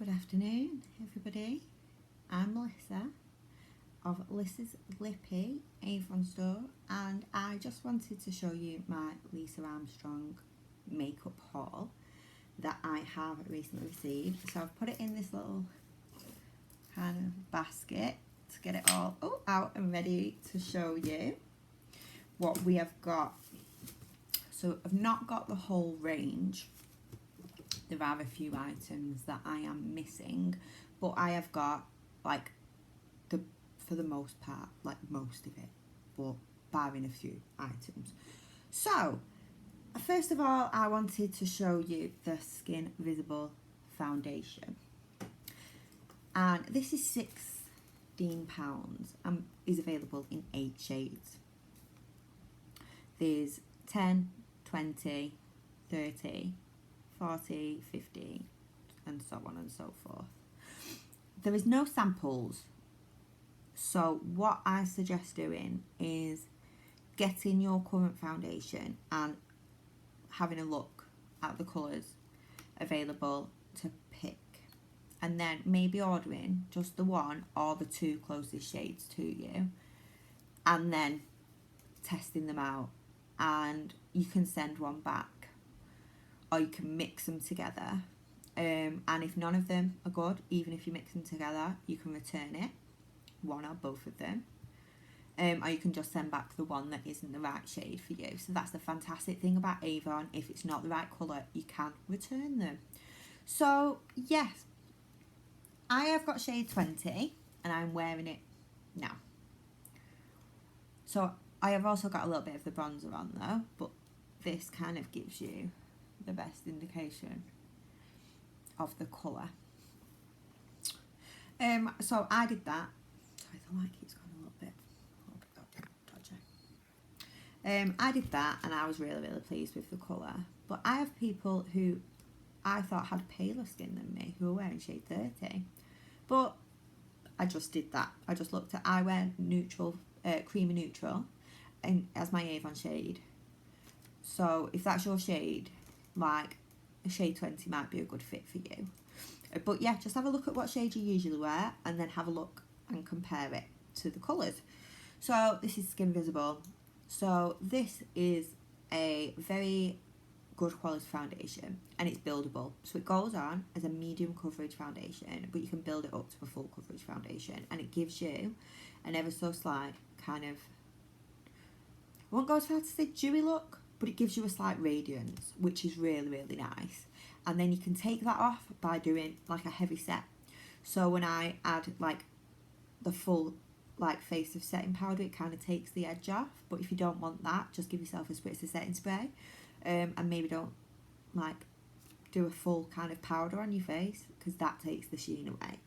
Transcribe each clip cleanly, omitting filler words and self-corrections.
Good afternoon, everybody. I'm Melissa of Lisa's Lippy Avon store, and I just wanted to show you my Lisa Armstrong makeup haul that I have recently received. So I've put it in this little kind of basket to get it all out and ready to show you what we have got. So I've not got the whole range. There are a few items that I am missing, but I have got for the most part, most of it, but barring a few items. So first of all, I wanted to show you the Skin Visible foundation, and this is £16 and is available in 8 shades. There's 10, 20, 30, 40, 50, and so on and so forth. There is no samples, so what I suggest doing is getting your current foundation and having a look at the colours available to pick, and then maybe ordering just the one or the 2 closest shades to you, and then testing them out. And you can send one back, or you can mix them together, and if none of them are good, even if you mix them together, you can return it, one or both of them, or you can just send back the one that isn't the right shade for you. So that's the fantastic thing about Avon. If it's not the right colour, you can return them. So yes, I have got shade 20 and I'm wearing it now. So I have also got a little bit of the bronzer on though, but this kind of gives you the best indication of the colour. So I did that. Sorry, the light keeps going a little bit dodgy. I did that and I was really pleased with the colour. But I have people who I thought had paler skin than me who are wearing shade 30. But I just did that. I just looked at, I wear neutral, creamy neutral, and as my Avon shade. So if that's your shade, like a shade 20 might be a good fit for you. But yeah, just have a look at what shade you usually wear and then have a look and compare it to the colours. So this is Skin Visible. So this is a very good quality foundation and it's buildable. So it goes on as a medium coverage foundation, but you can build it up to a full coverage foundation, and it gives you an ever so slight kind of, I won't go as far to say dewy look, but it gives you a slight radiance, which is really nice. And then you can take that off by doing like a heavy set. So when I add like the full face of setting powder, it kind of takes the edge off. But if you don't want that, just give yourself a spritz of setting spray, and maybe don't do a full kind of powder on your face, because that takes the sheen away.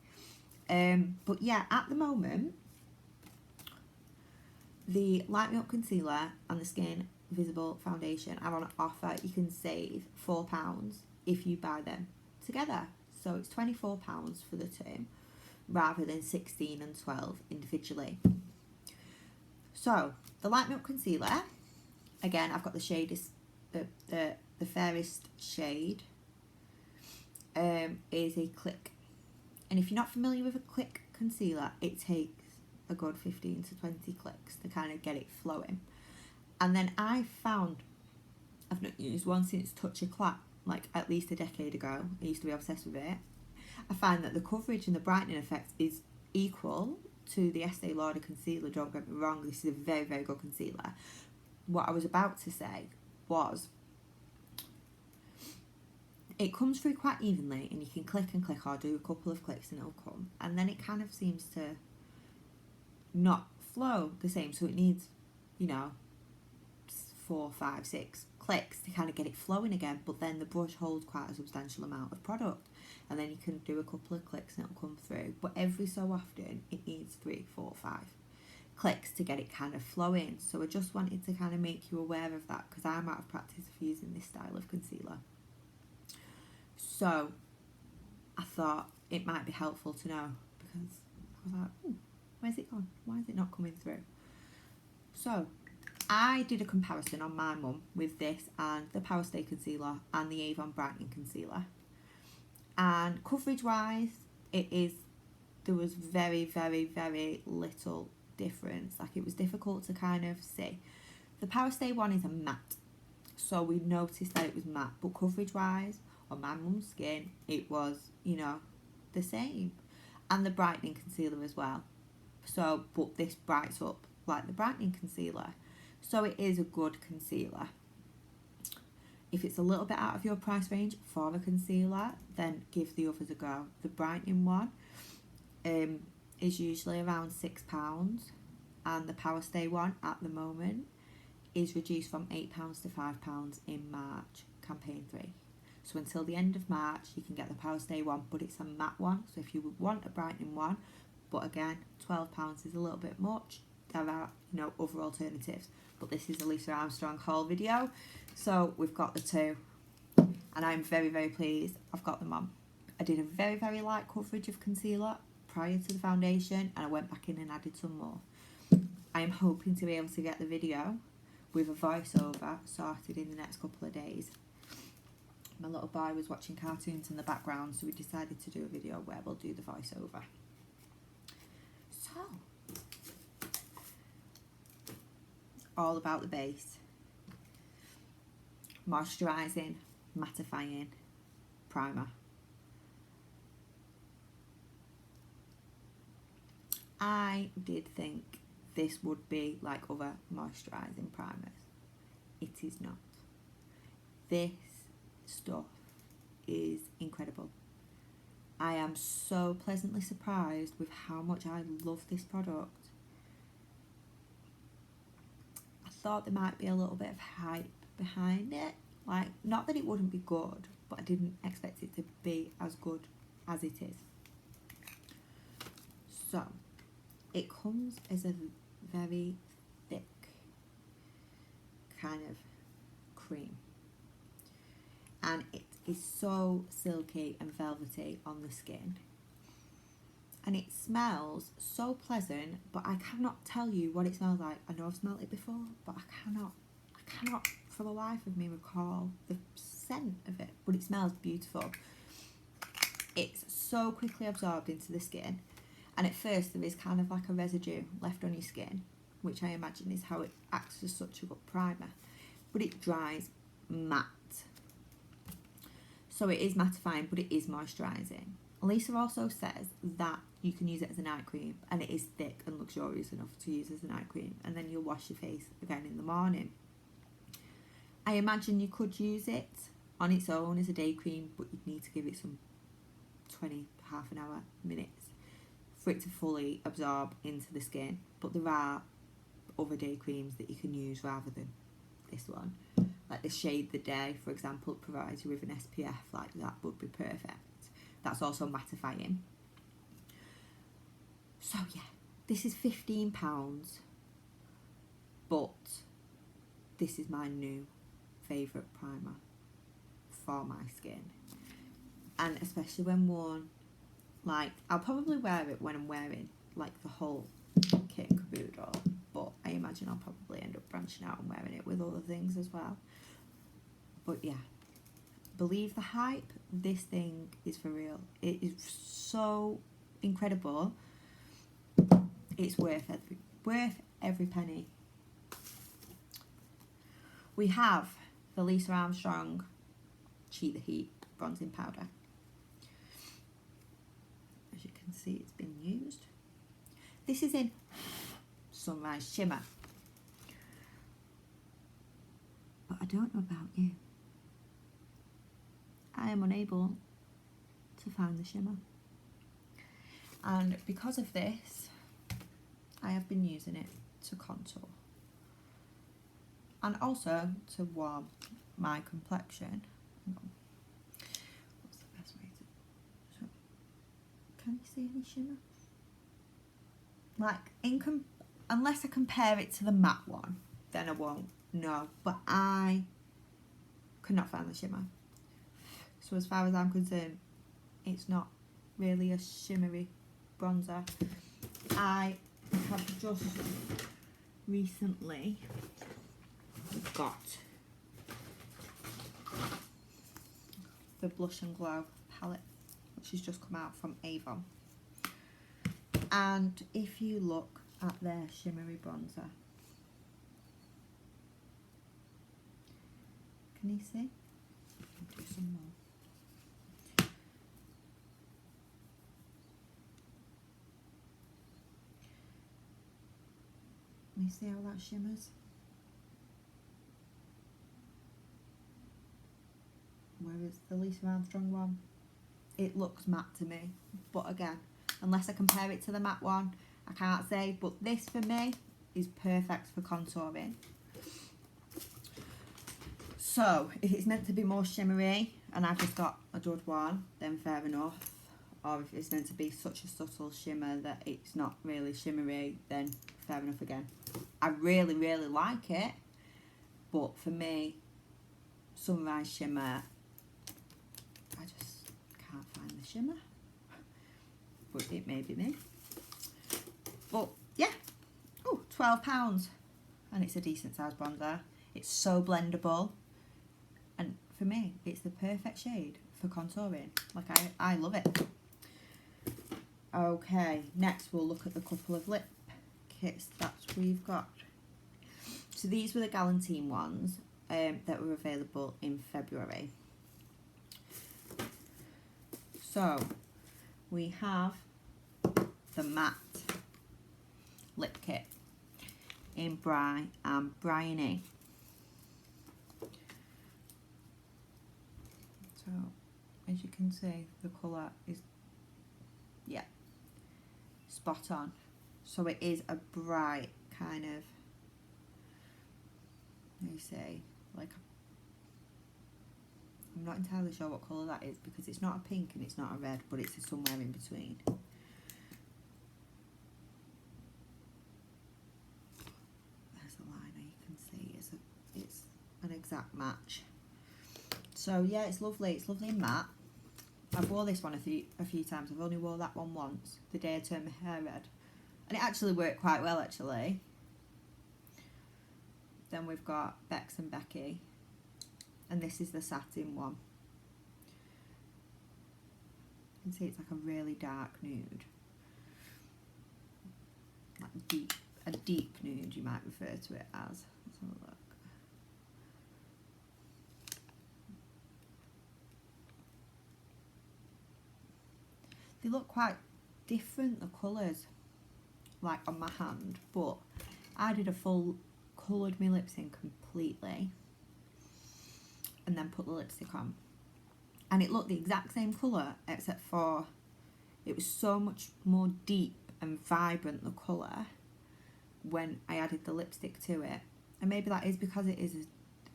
But yeah, at the moment, the Light Me Up Concealer and the Skin Visible foundation are on offer. You can save £4 if you buy them together. So it's £24 for the two rather than 16 and 12 individually. So the Light Me Up Concealer, again, I've got the shade is the fairest shade, is a Click. And if you're not familiar with a Click concealer, it takes a good 15 to 20 clicks to kind of get it flowing. And then I found, I've not used one since Touch a Clap, at least a decade ago. I used to be obsessed with it. I find that the coverage and the brightening effect is equal to the Estee Lauder concealer. Don't get me wrong, this is a very good concealer. What I was about to say was, it comes through quite evenly, and you can click and click or do a couple of clicks and it'll come. And then it kind of seems to not flow the same, so it needs, 4, 5, 6 clicks to kind of get it flowing again. But then the brush holds quite a substantial amount of product, and then you can do a couple of clicks and it'll come through. But every so often it needs 3, 4, 5 clicks to get it kind of flowing. So I just wanted to kind of make you aware of that, because I'm out of practice of using this style of concealer. So I thought it might be helpful to know, because I was like, where's it gone? Why is it not coming through? So I did a comparison on my mum with this and the Power Stay Concealer and the Avon Brightening Concealer. And coverage wise, there was very, very, very little difference. Like, it was difficult to kind of see. The Power Stay one is a matte, so we noticed that it was matte, but coverage wise, on my mum's skin, it was, you know, the same. And the brightening concealer as well. So, but this brights up like the brightening concealer. So it is a good concealer. If it's a little bit out of your price range for a concealer, then give the others a go. The brightening one is usually around £6, and the Power Stay one at the moment is reduced from £8 to £5 in March, campaign 3. So until the end of March, you can get the Power Stay one, but it's a matte one. So if you would want a brightening one, but again, £12 is a little bit much, there are, you know, other alternatives. But this is a Lisa Armstrong haul video, so we've got the two, and I'm very, very pleased I've got them on. I did a very, very light coverage of concealer prior to the foundation, and I went back in and added some more. I am hoping to be able to get the video with a voiceover sorted in the next couple of days. My little boy was watching cartoons in the background, so we decided to do a video where we'll do the voiceover. So, all about the base. Moisturizing, mattifying primer. I did think this would be like other moisturizing primers. It is not. This stuff is incredible. I am so pleasantly surprised with how much I love this product. I thought there might be a little bit of hype behind it. Like, not that it wouldn't be good, but I didn't expect it to be as good as it is. So, it comes as a very thick kind of cream. And it is so silky and velvety on the skin. And it smells so pleasant, but I cannot tell you what it smells like. I know I've smelled it before, but I cannot for the life of me recall the scent of it. But it smells beautiful. It's so quickly absorbed into the skin. And at first there is kind of like a residue left on your skin, which I imagine is how it acts as such a good primer. But it dries matte. So it is mattifying, but it is moisturising. Lisa also says that you can use it as a night cream, and it is thick and luxurious enough to use as a night cream, and then you'll wash your face again in the morning. I imagine you could use it on its own as a day cream, but you'd need to give it some 20, half an hour, minutes for it to fully absorb into the skin. But there are other day creams that you can use rather than this one. Like the shade The Day, for example, provides you with an SPF, like that would be perfect. That's also mattifying. So yeah, this is £15, but this is my new favourite primer for my skin. And especially when worn, like, I'll probably wear it when I'm wearing like the whole kit and caboodle, but I imagine I'll probably end up branching out and wearing it with other things as well. But yeah, believe the hype, this thing is for real. It is so incredible. It's worth every penny. We have the Lisa Armstrong Cheat the Heat bronzing powder. As you can see, it's been used. This is in Sunrise Shimmer. But I don't know about you. I am unable to find the shimmer. And because of this, I have been using it to contour. And also to warm my complexion. What's the best way to... So, can you see any shimmer? Like, unless I compare it to the matte one, then I won't know. But I could not find the shimmer. So as far as I'm concerned, it's not really a shimmery bronzer. I have just recently got the Blush and Glow palette which has just come out from Avon. And if you look at their shimmery bronzer, can you see? I'll do some more. Can you see how that shimmers? Whereas the Lisa Armstrong one, it looks matte to me. But again, unless I compare it to the matte one, I can't say. But this for me is perfect for contouring. So if it's meant to be more shimmery and I've just got a dud one, then fair enough. Or if it's meant to be such a subtle shimmer that it's not really shimmery, then fair enough again. I really, really like it, but for me, Sunrise Shimmer, I just can't find the shimmer. But it may be me. But yeah, oh, £12, and it's a decent size bronzer. It's so blendable, and for me, it's the perfect shade for contouring. Like I love it. Okay, next we'll look at the couple of lip kits that we've got. So these were the Galantine ones that were available in February. So we have the matte lip kit in Bry and Bryony. So as you can see, the colour is, yeah, spot on. So it is a bright kind of, let me see, like, I'm not entirely sure what colour that is because it's not a pink and it's not a red, but it's somewhere in between. There's a liner, you can see it's an exact match. So yeah, it's lovely in matte. I've wore this one a few times. I've only wore that one once, the day I turned my hair red. And it actually worked quite well, actually. Then we've got Bex and Becky. And this is the satin one. You can see it's like a really dark nude. Like a deep nude, you might refer to it as. Let's have a look. They look quite different, the colours, like on my hand, but I did a full coloured my lips in completely and then put the lipstick on, and it looked the exact same colour except for it was so much more deep and vibrant, the colour, when I added the lipstick to it. And maybe that is because it is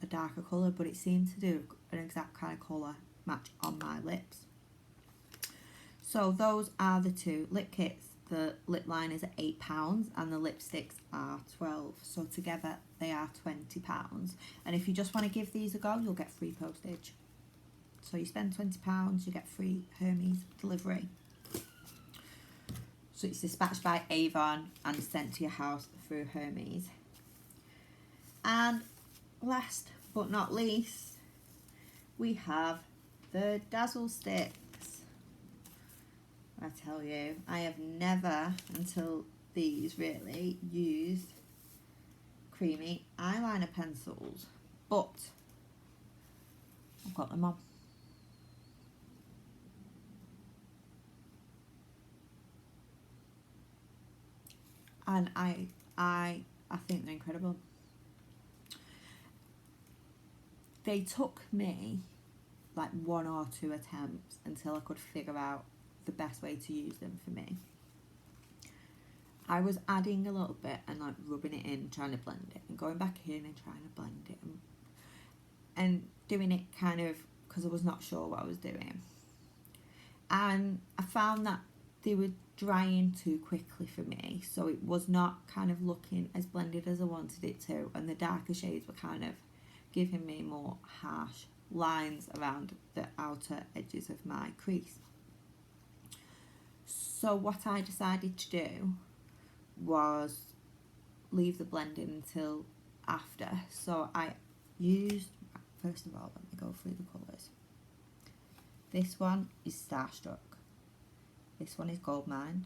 a darker colour, but it seemed to do an exact kind of colour match on my lips. So those are the two lip kits. The lip liners are £8 and the lipsticks are £12. So together they are £20. And if you just want to give these a go, you'll get free postage. So you spend £20, you get free Hermes delivery. So it's dispatched by Avon and sent to your house through Hermes. And last but not least, we have the Dazzle Sticks. I tell you, I have never, until these really, used creamy eyeliner pencils, but I've got them on. And I think they're incredible. They took me like 1 or 2 attempts until I could figure out the best way to use them for me. I was adding a little bit and like rubbing it in, trying to blend it, and going back in and trying to blend it, and doing it kind of because I was not sure what I was doing. And I found that they were drying too quickly for me, so it was not kind of looking as blended as I wanted it to, and the darker shades were kind of giving me more harsh lines around the outer edges of my crease. So what I decided to do was leave the blending until after. So I used, first of all, let me go through the colours. This one is Starstruck. This one is Gold Mine.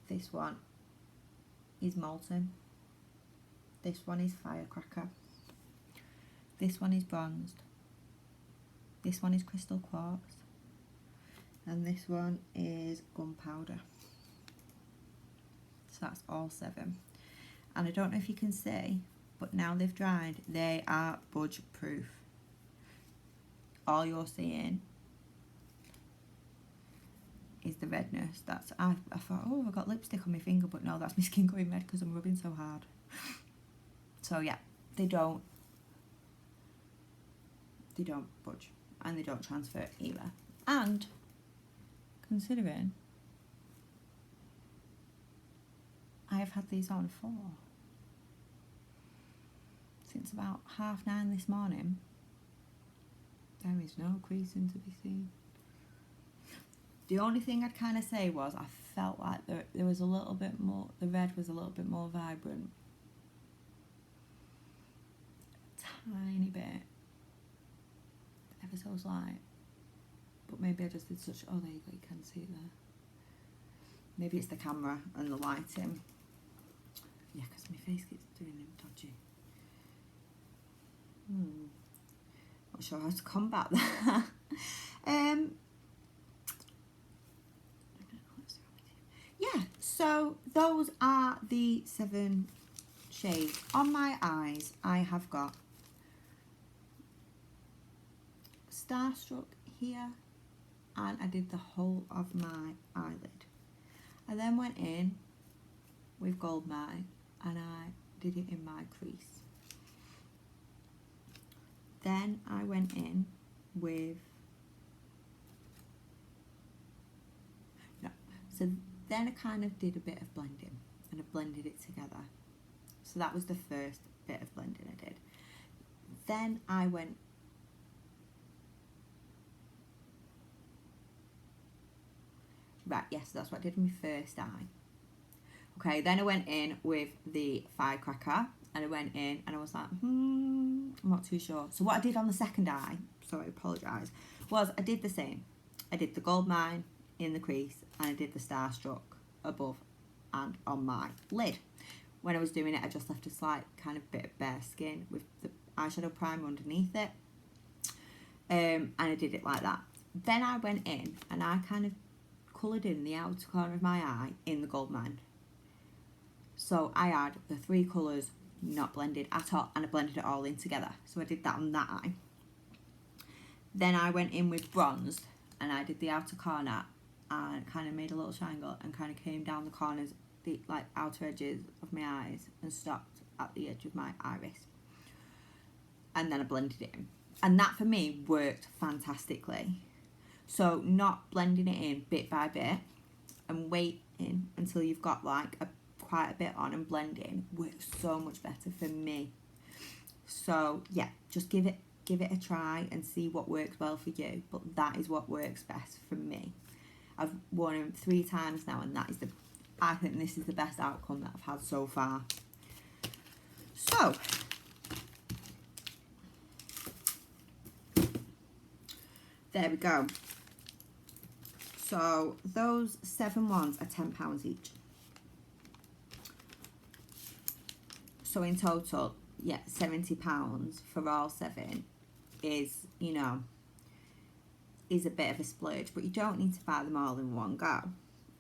This one is Molten. This one is Firecracker. This one is Bronzed. This one is Crystal Quartz. And this one is Gunpowder. So that's all 7. And I don't know if you can see, but now they've dried, they are budge proof. All you're seeing is the redness. That's I thought, oh, I've got lipstick on my finger, but no, that's my skin going red because I'm rubbing so hard. So yeah, they don't budge and they don't transfer either. And considering I have had these on since about 9:30 this morning, there is no creasing to be seen. The only thing I'd kind of say was I felt like there was a little bit more, the red was a little bit more vibrant. A tiny bit. Ever so slight. But maybe I just did such, oh there you go, you can see it there. Maybe it's the camera and the lighting. Yeah, because my face gets doing dodgy. Not sure how to combat that. Yeah, so those are the 7 shades. On my eyes, I have got Starstruck here, and I did the whole of my eyelid. I then went in with Gold Mine and I did it in my crease. Then I went in with, then I kind of did a bit of blending and I blended it together. So that was the first bit of blending I did. Then I went yes, that's what I did in my first eye. Okay, then I went in with the Firecracker and I went in and I was like, I'm not too sure. So what I did on the second eye, sorry, I apologise, was I did the same. I did the Gold Mine in the crease and I did the Starstruck above and on my lid. When I was doing it, I just left a slight kind of bit of bare skin with the eyeshadow primer underneath it. And I did it like that. Then I went in and I kind of coloured in the outer corner of my eye in the Gold Mine. So I had the 3 colours not blended at all and I blended it all in together. So I did that on that eye. Then I went in with Bronzed and I did the outer corner and kind of made a little triangle and kind of came down the corners, the like outer edges of my eyes and stopped at the edge of my iris. And then I blended it in. And that for me worked fantastically. So not blending it in bit by bit and waiting until you've got like quite a bit on and blending works so much better for me. So yeah, just give it a try and see what works well for you. But that is what works best for me. I've worn them 3 times now and I think this is the best outcome that I've had so far. So there we go. So those 7 ones are £10 each. So in total, yeah, £70 for all 7 is, you know, is a bit of a splurge, but you don't need to buy them all in one go.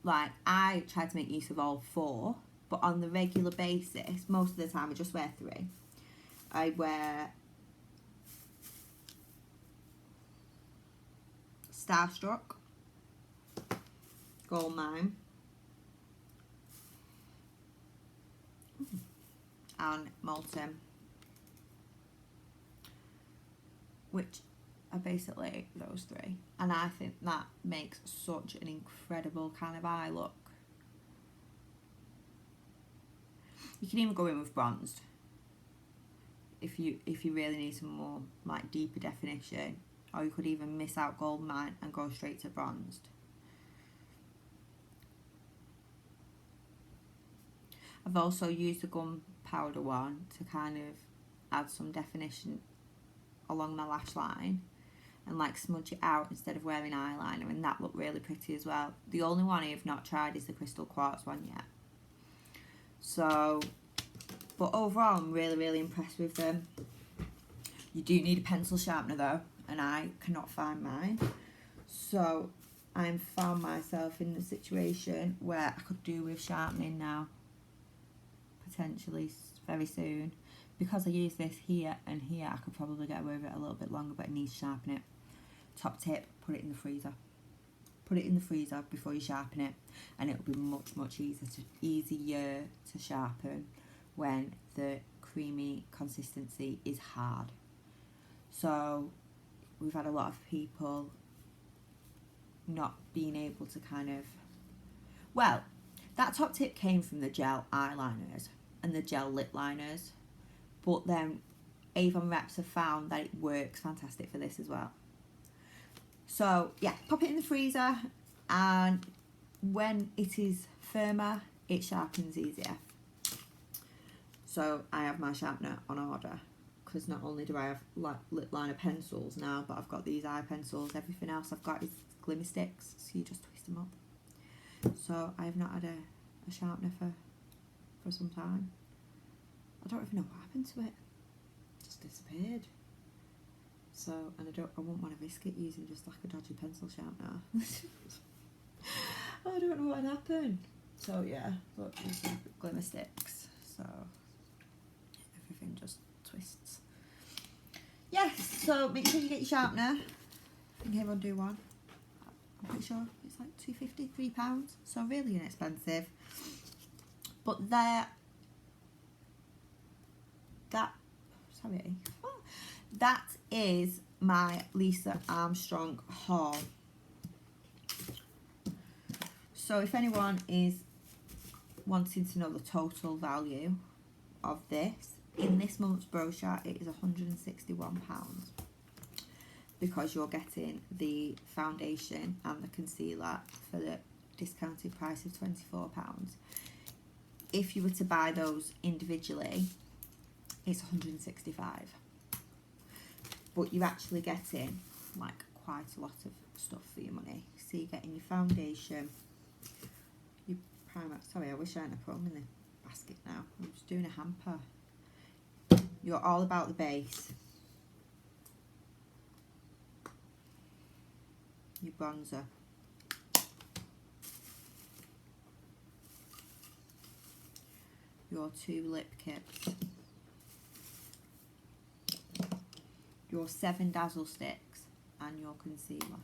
Like, I try to make use of all 4, but on the regular basis, most of the time I just wear 3. I wear Starstruck, Gold Mine, and Molten, which are basically those 3, and I think that makes such an incredible kind of eye look. You can even go in with Bronzed if you really need some more like deeper definition, or you could even miss out Gold Mine and go straight to Bronzed. I've also used the Gunpowder one to kind of add some definition along my lash line. and like smudge it out instead of wearing eyeliner, and that looked really pretty as well. The only one I have not tried is the crystal quartz one yet. So, but overall I'm really impressed with them. You do need a pencil sharpener though, and I cannot find mine. So I've found myself in the situation where I could do with sharpening now, potentially very soon. Because I use this here and here, I could probably get away with it a little bit longer, but I need to sharpen it. Top tip, put it in the freezer. Put it in the freezer before you sharpen it, and it'll be much easier to sharpen when the creamy consistency is hard. So we've had a lot of people not being able to kind of, well, that top tip came from the gel eyeliners and the gel lip liners, but then Avon reps have found that it works fantastic for this as well. So yeah, pop it in the freezer, and when it is firmer, it sharpens easier. So I have my sharpener on order, because not only do I have like lip liner pencils now, but I've got these eye pencils. Everything else I've got is glimmer sticks, so you just twist them up. So I have not had a sharpener for some time. I don't even know what happened to it. It just disappeared. So, and I wouldn't want to risk it using just like a dodgy pencil sharpener. I don't know what happened. So yeah, look, these are glimmer sticks. So everything just twists. Yes, so make sure you get your sharpener. I think everyone do one. I'm pretty sure it's like £2.50, £3. So really inexpensive. But that is my Lisa Armstrong haul. So if anyone is wanting to know the total value of this, in this month's brochure it is £161, because you're getting the foundation and the concealer for the discounted price of £24. If you were to buy those individually, it's £165. But you're actually getting like quite a lot of stuff for your money. So you're getting your foundation, your primer. Sorry, I wish I hadn't put them in the basket now. I'm just doing a hamper. You're all about the base. Your bronzer. Your 2 lip kits. Your 7 Dazzle Sticks and your concealer.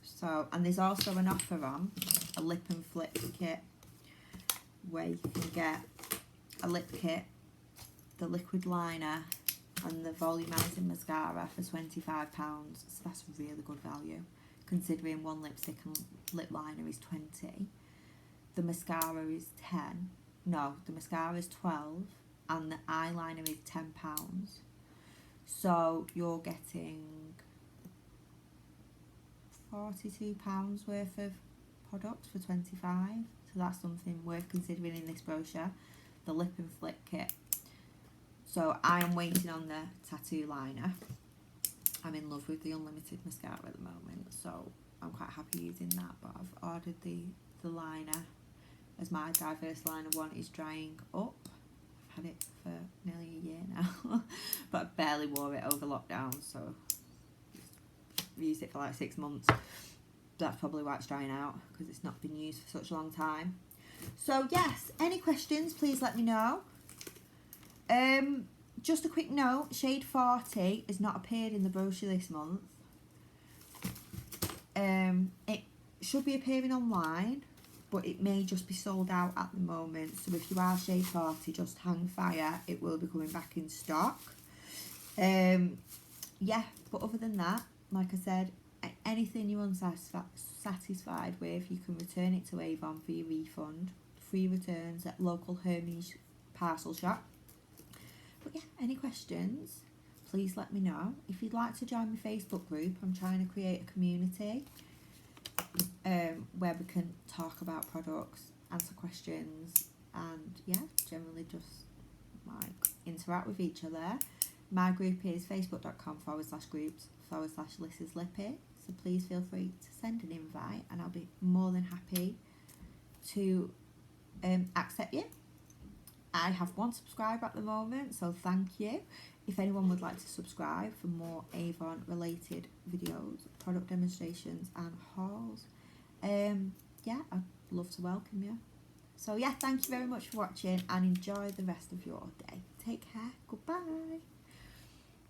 So, and there's also an offer on a lip and flip kit, where you can get a lip kit, the liquid liner and the volumizing mascara for £25. So that's really good value, considering one lipstick and lip liner is 20. The mascara is 10. No, the mascara is 12. And the eyeliner is £10. So you're getting £42 worth of products for 25. So that's something worth considering in this brochure. The lip and flip kit. So I am waiting on the tattoo liner. I'm in love with the unlimited mascara at the moment, so I'm quite happy using that. But I've ordered the liner, as my diverse liner one is drying up. Had it for nearly a year now, but I barely wore it over lockdown, so I used it for like 6 months. That's probably why it's drying out, because it's not been used for such a long time. So yes, any questions, please let me know. Just a quick note, shade 40 has not appeared in the brochure this month. It should be appearing online, but it may just be sold out at the moment. So if you are shade 40, just hang fire. It will be coming back in stock. Yeah, but other than that, like I said, anything you're unsatisfied with, you can return it to Avon for your refund. Free returns at local Hermes parcel shop. But yeah, any questions, please let me know. If you'd like to join my Facebook group, I'm trying to create a community where we can talk about products, answer questions, and yeah, generally just like interact with each other. My group is facebook.com/groups/Lisa's Lippy. So please feel free to send an invite and I'll be more than happy to accept you. I have 1 subscriber at the moment, so thank you. If anyone would like to subscribe for more Avon related videos, product demonstrations and hauls, yeah, I'd love to welcome you. So yeah, thank you very much for watching and enjoy the rest of your day. Take care. Goodbye.